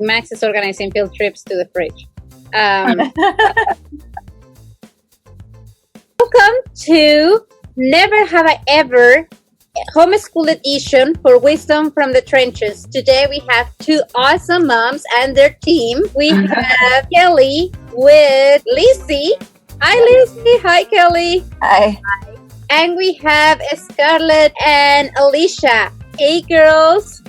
Max is organizing field trips to the fridge. Welcome to Never Have I Ever Homeschool Edition for Wisdom from the Trenches. Today we have two awesome moms and their team. We have Kelly with Lizzie. Hi, Lizzie. Hi, Kelly. Hi. And we have Scarlett and Alicia. Hey, girls.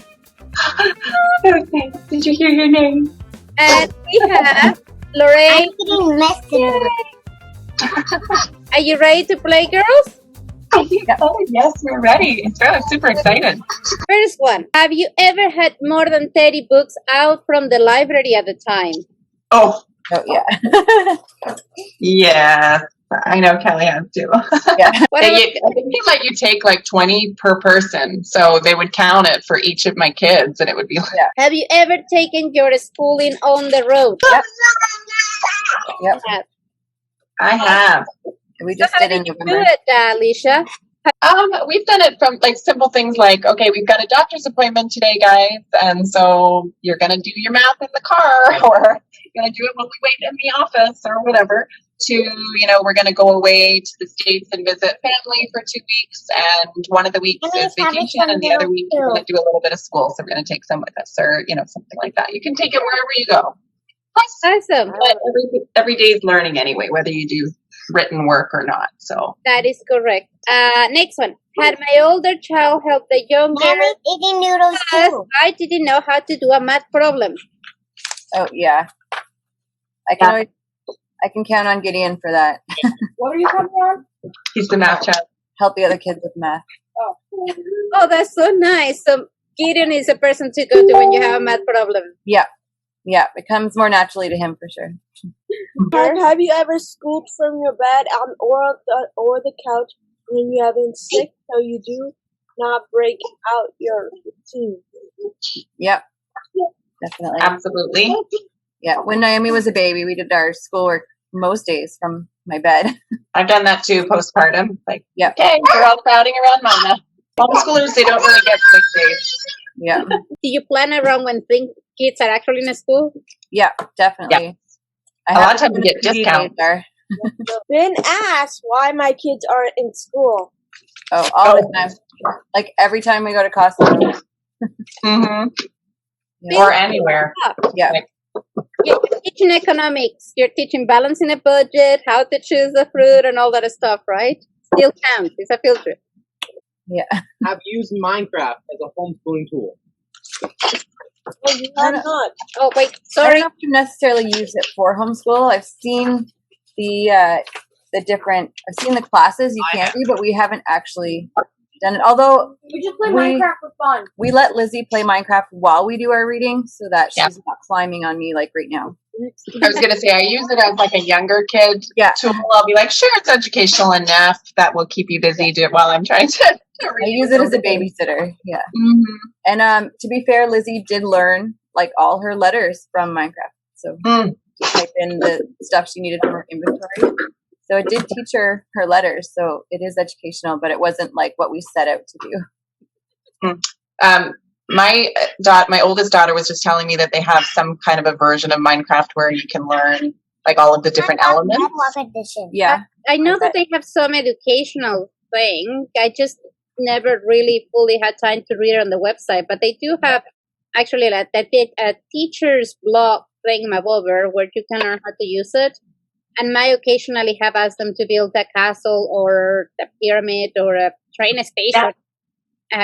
Okay. Did you hear your name? And we have Lorraine. I'm getting messy. Are you ready to play, girls? Oh, yes, we're ready. I'm super excited. First one. Have you ever had more than 30 books out from the library at the time? Oh yeah. Yeah. I know Kelly has too. Yeah. What I about think they let you take like 20 per person. So they would count it for each of my kids and it would be like, Have you ever taken your schooling on the road? Yep. I have. We So just how did in did you do November. it, Alicia? We've done it from like simple things like, okay, we've got a doctor's appointment today, guys. And so you're going to do your math in the car or you're going to do it when we wait in the office or whatever. To, we're going to go away to the States and visit family for 2 weeks. And one of the weeks is vacation and the other week we're going to do a little bit of school. So we're going to take some with us or, something like that. You can take it wherever you go. Awesome. But every day is learning anyway, whether you do written work or not. So That is correct. Next one. Had my older child help the younger Mommy's eating noodles us. too. I didn't know how to do a math problem. Oh yeah. I can count on Gideon for that. What are you coming on? he's the math child. Help the other kids with math. Oh, that's so nice. So Gideon is a person to go to when you have a math problem. Yeah. Yeah. It comes more naturally to him for sure. Have you ever scooped from your bed or the couch when you have been sick so you do not break out your routine? Yep. Definitely. Absolutely. Yeah. When Naomi was a baby, we did our schoolwork most days from my bed. I've done that too, postpartum. Like, Yep. okay, we're all crowding around Mama. Homeschoolers, they don't really get sick days. Yeah. Do you plan around when kids are actually in school? Yeah. Definitely. A lot of times you get discounts. Been asked why my kids aren't in school. Oh, all the time. Like every time we go to Costco. Mm-hmm. Yeah. Or anywhere. Yeah. You're teaching economics. You're teaching balancing a budget, how to choose the fruit, and all that stuff, right? Still counts. It's a field trip. Yeah. Have used Minecraft as a homeschooling tool. Well, you have not. Oh, wait. I don't Sorry. know if you necessarily use it for homeschool. I've seen the different. I've seen the classes you can do, but we haven't actually done it. Although We just play Minecraft for fun. we let Lizzie play Minecraft while we do our reading, so that she's not climbing on me like right now. I was going to say, I use it as like a younger kid tool. I'll be like, sure, it's educational enough. That will keep you busy while I'm trying to read. I use it as a babysitter. Yeah. Mm-hmm. And to be fair, Lizzie did learn like all her letters from Minecraft. So she typed in the stuff she needed from her inventory. So it did teach her letters. So it is educational, but it wasn't like what we set out to do. My oldest daughter was just telling me that they have some kind of a version of Minecraft where you can learn like all of the different elements. Yeah. I know that they have some educational thing. I just never really fully had time to read it on the website, but they do have actually like a teacher's blog thing over where you can learn how to use it. And I occasionally have asked them to build a castle or a pyramid or a train station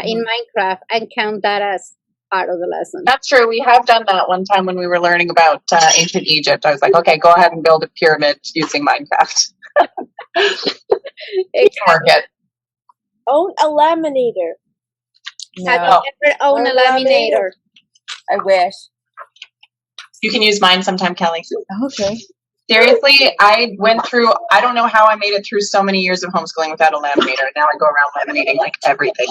in Minecraft and count that as part of the lesson. That's true. We have done that one time when we were learning about ancient Egypt. I was like, okay, go ahead and build a pyramid using Minecraft. You can work it. Own a laminator. Have No, you ever owned a laminator? I wish. You can use mine sometime, Kelly. Okay. Seriously, I don't know how I made it through so many years of homeschooling without a laminator. Now I go around laminating like everything.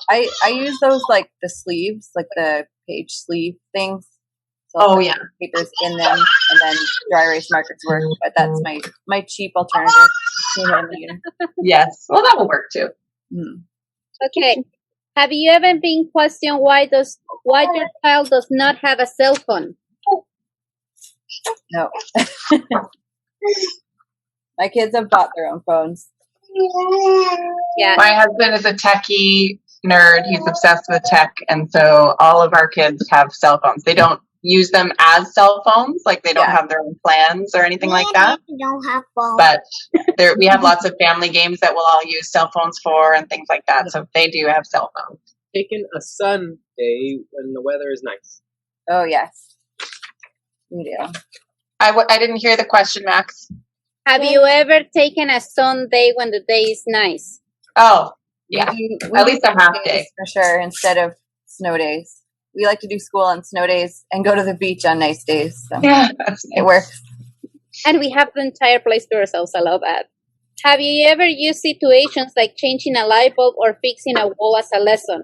I use those like the sleeves, like the page sleeve things. So Oh, yeah. Papers in them, and then dry erase markers work. But that's my cheap alternative to a laminator. Yes. Well, that will work too. Mm. Okay. Have you ever been questioned why your child does not have a cell phone? No. My kids have bought their own phones. Yeah. My husband is a techie nerd. He's obsessed with tech, and so all of our kids have cell phones. They don't use them as cell phones, like they don't have their own plans or anything like that. Don't have phones. But we have lots of family games that we'll all use cell phones for and things like that. So they do have cell phones. Taking a sun day when the weather is nice. Oh, yes. We do. I didn't hear the question, Max. Have you ever taken a sun day when the day is nice? Oh, yeah. We At least do a half days day. for sure, instead of snow days. We like to do school on snow days and go to the beach on nice days. So Yeah. it works. And we have the entire place to ourselves. I love that. Have you ever used situations like changing a light bulb or fixing a wall as a lesson?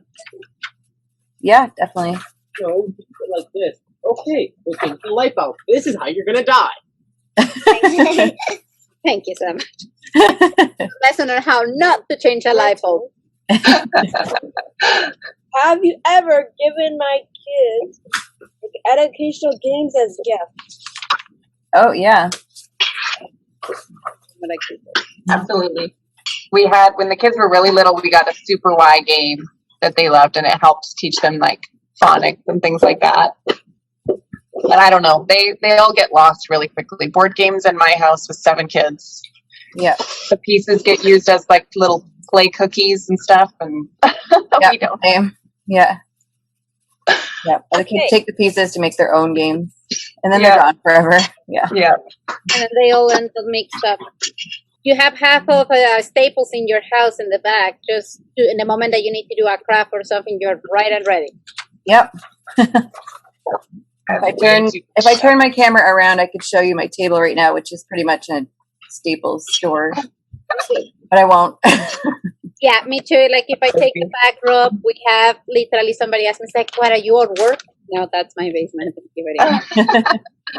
Yeah, definitely. So, like this. Okay, we'll take the light bulb. This is how you're gonna die. Thank you so much. Lesson on how not to change a light bulb. Have you ever given my kids like, educational games as gifts? Oh, yeah. Absolutely. We had, when the kids were really little, we got a Super Y game that they loved, and it helps teach them like phonics and things like that. And I don't know, they all get lost really quickly. Board games in my house with 7 kids. Yeah. The pieces get used as like little clay cookies and stuff, and Yeah, we don't. same. Yeah. Yeah. The kids take the pieces to make their own games, and then they're gone forever. Yeah. Yeah. And then they all end up mixed up. You have half of staples in your house in the back. Just in the moment that you need to do a craft or something, you're right and ready. Yep. If I turn my camera around, I could show you my table right now, which is pretty much a Staples store. But I won't. Yeah, me too. Like if I take the back rope, we have literally somebody ask me, like, what, are you at work? No, that's my basement. Thank you very much.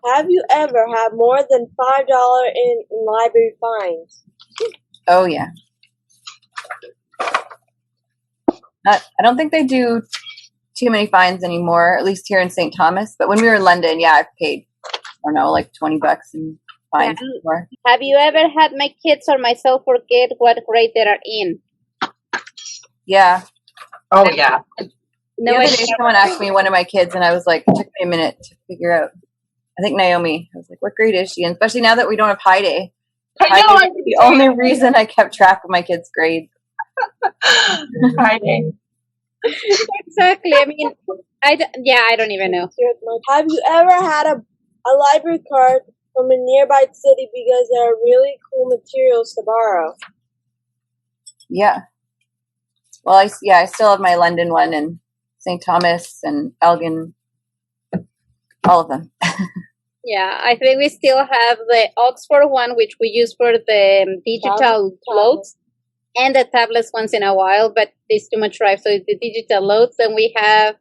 Have you ever had more than $5 in library fines? Oh, yeah. I don't think they do too many fines anymore, at least here in St. Thomas. But when we were in London, yeah, I've paid, I don't know, like $20 in fines before. Have you ever had my kids or myself forget what grade they are in? Yeah. Oh, yeah. No, The other day, someone asked me, one of my kids, and I was like, it took me a minute to figure out. I think Naomi. I was like, what grade is she in? Especially now that we don't have High Day. I know. Day is the only reason I kept track of my kids' grades. High Day. Exactly. I mean, I don't even know. Have you ever had a library card from a nearby city because there are really cool materials to borrow? Yeah. Well, I still have my London one and St. Thomas and Elgin, all of them. Yeah, I think we still have the Oxford one, which we use for the digital loads, and the tablets once in a while, but it's too much drive, so it's the digital loads. And we have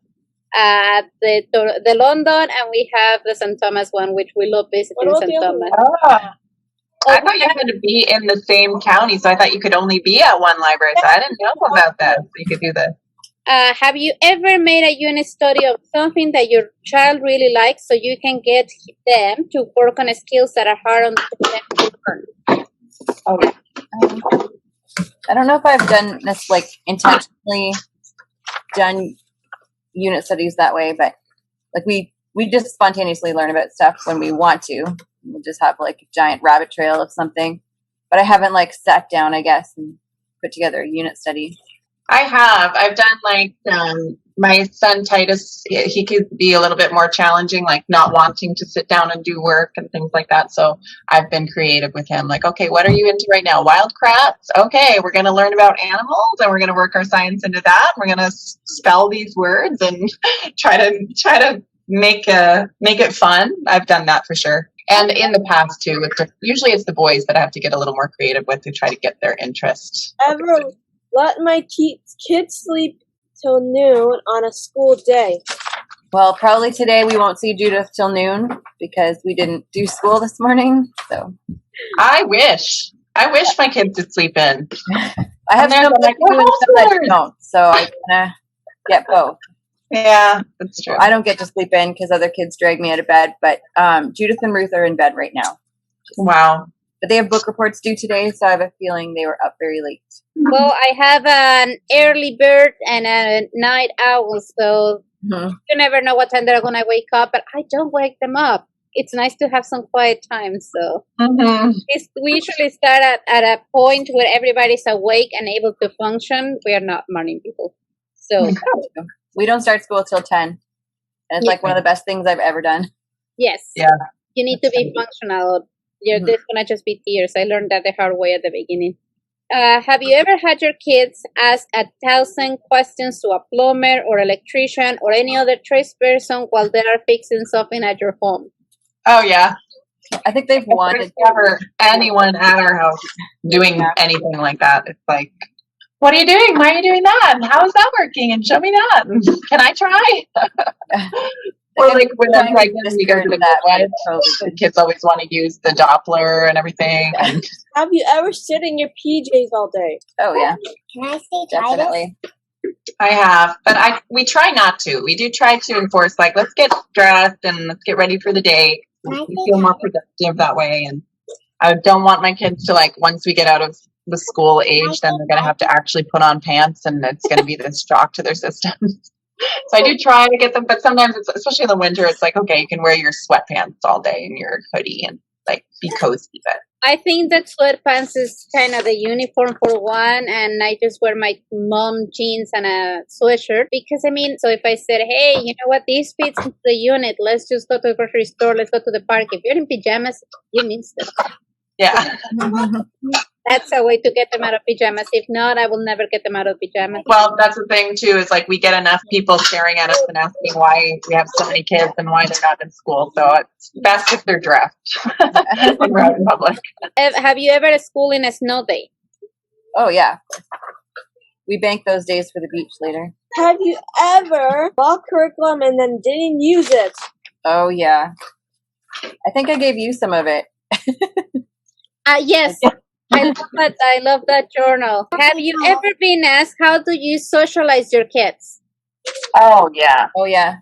the London, and we have the St. Thomas one, which we love visiting St. Thomas. Oh. I thought you had to be in the same county, so I thought you could only be at one library. So I didn't know about that. So you could do that. Have you ever made a unit study of something that your child really likes, so you can get them to work on skills that are hard on them to learn? Oh. I don't know if I've done this, like, intentionally done unit studies that way, but like we just spontaneously learn about stuff when we want to. We'll just have like a giant rabbit trail of something, but I haven't like sat down, I guess, and put together a unit study. I have. I've done like my son Titus. He could be a little bit more challenging, like not wanting to sit down and do work and things like that. So I've been creative with him. Like, okay, what are you into right now? Wildcrafts. Okay, we're going to learn about animals and we're going to work our science into that. We're going to spell these words and try to make it fun. I've done that for sure. And in the past too, usually it's the boys that I have to get a little more creative with to try to get their interest. Ever let my kids sleep till noon on a school day? Well, probably today we won't see Judith till noon because we didn't do school this morning. So I wish my kids could sleep in. I have some that do and some that don't. So I kind of Yeah, both. Yeah, that's true. I don't get to sleep in because other kids drag me out of bed, but Judith and Ruth are in bed right now. Wow. But they have book reports due today, so I have a feeling they were up very late. Well, I have an early bird and a night owl, so Mm-hmm. you never know what time they're gonna wake up. But I don't wake them up. It's nice to have some quiet time. So we usually start at a point where everybody's awake and able to function. We are not morning people, so We don't start school till 10. And it's like one of the best things I've ever done. yes, Yeah. you need to be functional. You're this gonna just be tears. I learned that the hard way at the beginning. Have you ever had your kids ask 1,000 questions to a plumber or electrician or any other tradesperson while they are fixing something at your home? Oh, yeah. I think they've wanted There's never anyone at our house doing anything like that. It's like, what are you doing? Why are you doing that? How is that working? And show me that. Can I try? Or like when I'm pregnant, we go to the midwife. The kids always want to use the Doppler and everything. And Have you ever sit in your PJs all day? Oh, yeah. Can I say Definitely. I have, but we try not to. We do try to enforce, like, let's get dressed and let's get ready for the day. We feel more productive that way. And I don't want my kids to, like, once we get out of the school age, then they're going to have to actually put on pants, and it's going to be this shock to their systems. So I do try to get them, but sometimes, especially in the winter, it's like, okay, you can wear your sweatpants all day and your hoodie and, like, be cozy. But I think that sweatpants is kind of the uniform for one, and I just wear my mom jeans and a sweatshirt because, I mean, so if I said, hey, you know what, this fits into the unit, let's just go to the grocery store, let's go to the park. If you're in pajamas, you need stuff. yeah. That's a way to get them out of pajamas. If not, I will never get them out of pajamas. Well, that's the thing too, is like we get enough people staring at us and asking why we have so many kids and why they're not in school. So it's best if they're dressed when we're out in public. Have you ever schooled in a snow day? Oh, yeah. We bank those days for the beach later. Have you ever bought curriculum and then didn't use it? Oh, yeah. I think I gave you some of it. Yes. I love that journal. Have you ever been asked how do you socialize your kids? Oh, yeah. Oh, yeah.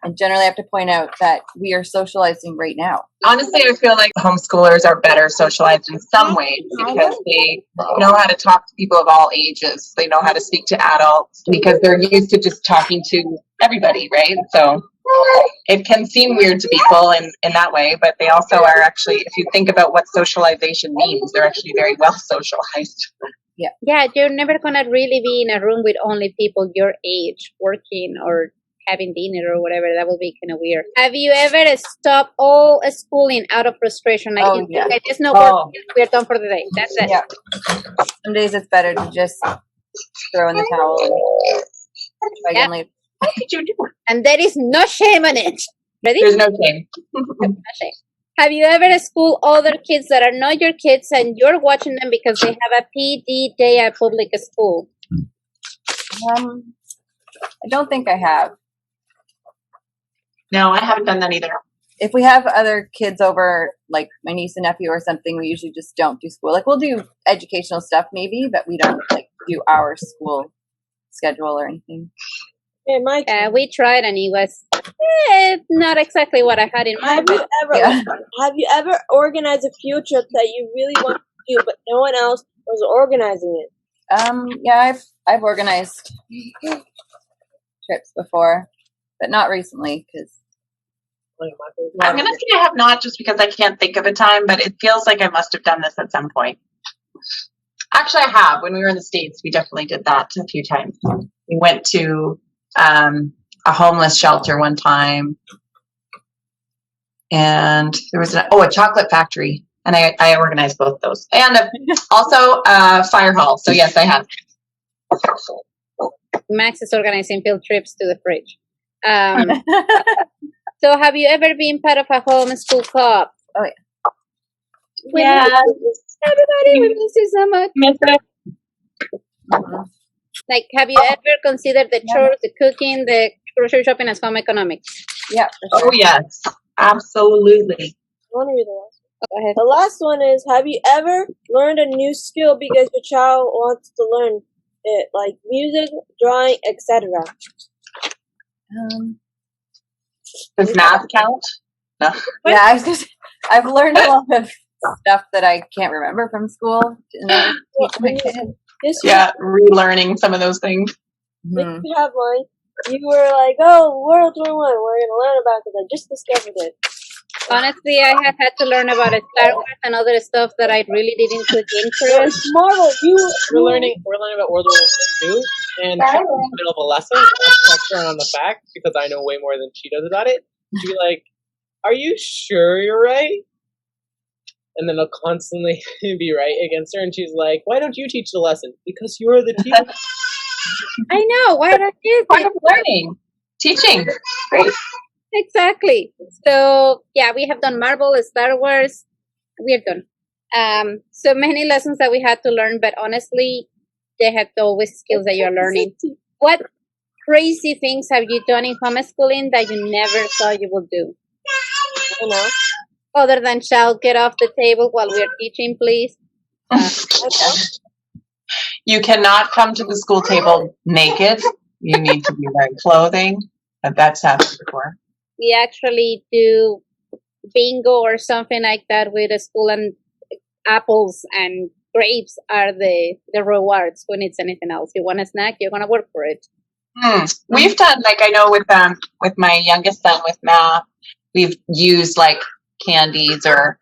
And generally, I have to point out that we are socializing right now. Honestly, I feel like homeschoolers are better socialized in some ways because they know how to talk to people of all ages. They know how to speak to adults because they're used to just talking to everybody, right? So it can seem weird to people in that way, but they also are actually, if you think about what socialization means, they're actually very well socialized. Yeah, you're never going to really be in a room with only people your age working or having dinner or whatever. That will be kind of weird. Have you ever stopped all schooling out of frustration? Like, Oh, yeah. okay, there's no work. We're done for the day. That's it. Yeah. Some days it's better to just throw in the towel and try again later. What did you do? And there is no shame on it. Ready? There's no shame. No shame. Have you ever schooled other kids that are not your kids and you're watching them because they have a PD day at public school? I don't think I have. No, I haven't done that either. If we have other kids over, like my niece and nephew or something, we usually just don't do school. Like, we'll do educational stuff maybe, but we don't like do our school schedule or anything. Hey, Mike. We tried and it was not exactly what I had in mind. Have you ever organized a field trip that you really want to do, but no one else was organizing it? Yeah, I've organized trips before, but not recently because I'm going to say I have not just because I can't think of a time, but it feels like I must have done this at some point. Actually, I have. When we were in the States, we definitely did that a few times. We went to a homeless shelter one time, and there was a chocolate factory, and I organized both those, and also fire hall. So yes, I have. Max is organizing field trips to the fridge. So have you ever been part of a homeschool club? Oh, yeah. Yeah. Everybody, we miss you so much. Miss it. Like, have you ever considered the chores, the cooking, the grocery shopping as home economics? Yeah. For sure. Oh, yes. Absolutely. I want to read the last one. Go ahead. The last one is, have you ever learned a new skill because your child wants to learn it? Like music, drawing, etc. Does math count? No. Yeah, I've learned a lot of stuff that I can't remember from school. And I teach my kids. Yeah, relearning some of those things. Mhm. You have one. You were like, oh, World War One. We're gonna learn about it. I just discovered it. Honestly, I have had to learn about Star Wars and other stuff that I really didn't take interest. Marvel, We're learning about World War II, and Cheryl in the middle of a lesson, I checked her on the facts because I know way more than she does about it. She'd be like, "Are you sure you're right?" And then I'll constantly be right against her, and she's like, "Why don't you teach the lesson?" Because you're the teacher. I know. Why don't you? Part of learning, teaching. Great. Exactly. So yeah, we have done Marvel, Star Wars. We've done so many lessons that we had to learn, but honestly, they have always skills that you're learning. What crazy things have you done in homeschooling that you never thought you would do? You know. Other than shout, get off the table while we're teaching, please. You cannot come to the school table naked. You need to be wearing clothing. That's happened before. We actually do bingo or something like that with the school, and apples and grapes are the rewards. Who needs anything else? You want a snack, you're gonna work for it. We've done, like, I know with my youngest son with math, we've used like candies or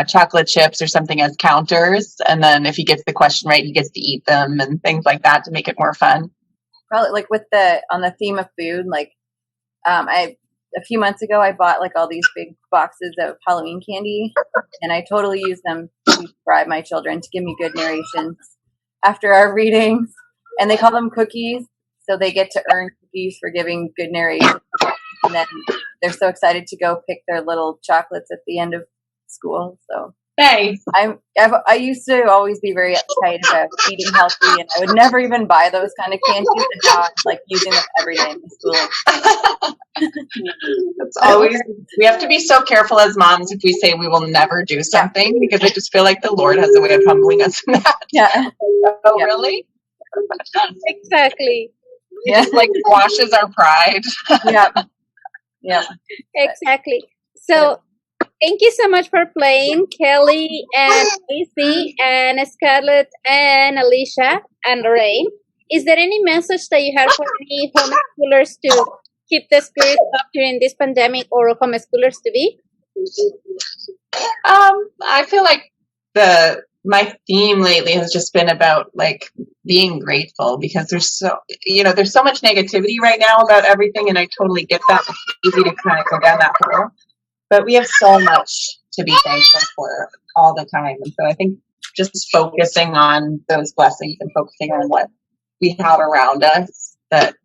chocolate chips or something as counters, and then if he gets the question right, he gets to eat them and things like that to make it more fun. Probably like on the theme of food, like a few months ago I bought like all these big boxes of Halloween candy, and I totally use them to bribe my children to give me good narrations after our readings, and they call them cookies, so they get to earn cookies for giving good narrations, and then they're so excited to go pick their little chocolates at the end of school. So Hey, I used to always be very uptight about eating healthy, and I would never even buy those kind of candies, and now I'm like using them every day in the school. it's always, we have to be so careful as moms if we say we will never do something, because I just feel like the Lord has a way of humbling us in that. Yeah. Oh, really? Exactly. It just like washes our pride. Yeah. Yeah. Exactly. So thank you so much for playing, Kelly and Lizzie and Scarlett and Alicia and Lorraine. Is there any message that you have for any homeschoolers to keep the spirit up during this pandemic, or homeschoolers to be? I feel like my theme lately has just been about like being grateful, because there's so much negativity right now about everything, and I totally get that. It's easy to kind of go down that hole, but we have so much to be thankful for all the time, and so I think just focusing on those blessings and focusing on what we have around us, that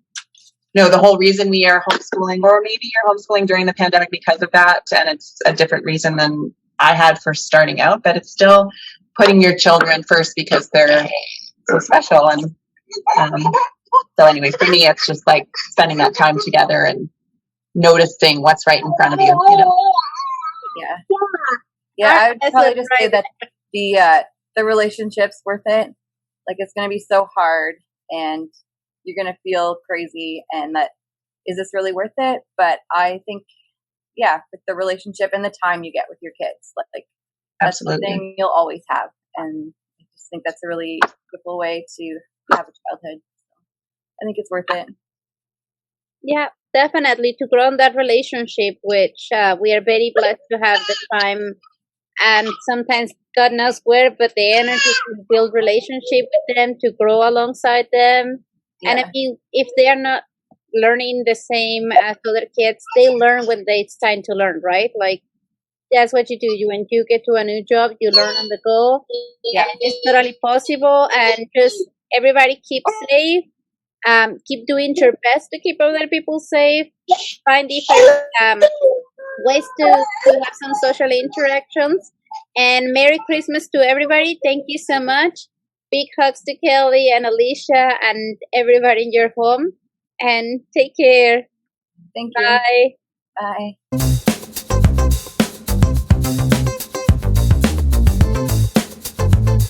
the whole reason we are homeschooling, or maybe you're homeschooling during the pandemic because of that, and it's a different reason than I had for starting out, but it's still putting your children first because they're so special. And so anyway, for me, it's just like spending that time together and noticing what's right in front of you. Yeah, I would probably just say that the relationship's worth it. Like, it's going to be so hard, and you're going to feel crazy, and that, is this really worth it? But I think, with the relationship and the time you get with your kids, like that's something you'll always have. And I just think that's a really beautiful way to have a childhood. So I think it's worth it. Yeah, definitely, to grow in that relationship, which we are very blessed to have the time, and sometimes God knows where, but the energy to build relationship with them, to grow alongside them. Yeah. And if they are not learning the same as other kids, they learn when it's time to learn, right? Like, that's what you do. When you get to a new job, you learn on the go. Yeah. And it's totally possible. And just everybody keep safe. Keep doing your best to keep other people safe. Find different ways to have some social interactions. And Merry Christmas to everybody. Thank you so much. Big hugs to Kelly and Alicia and everybody in your home. And take care. Thank you. Bye. Bye.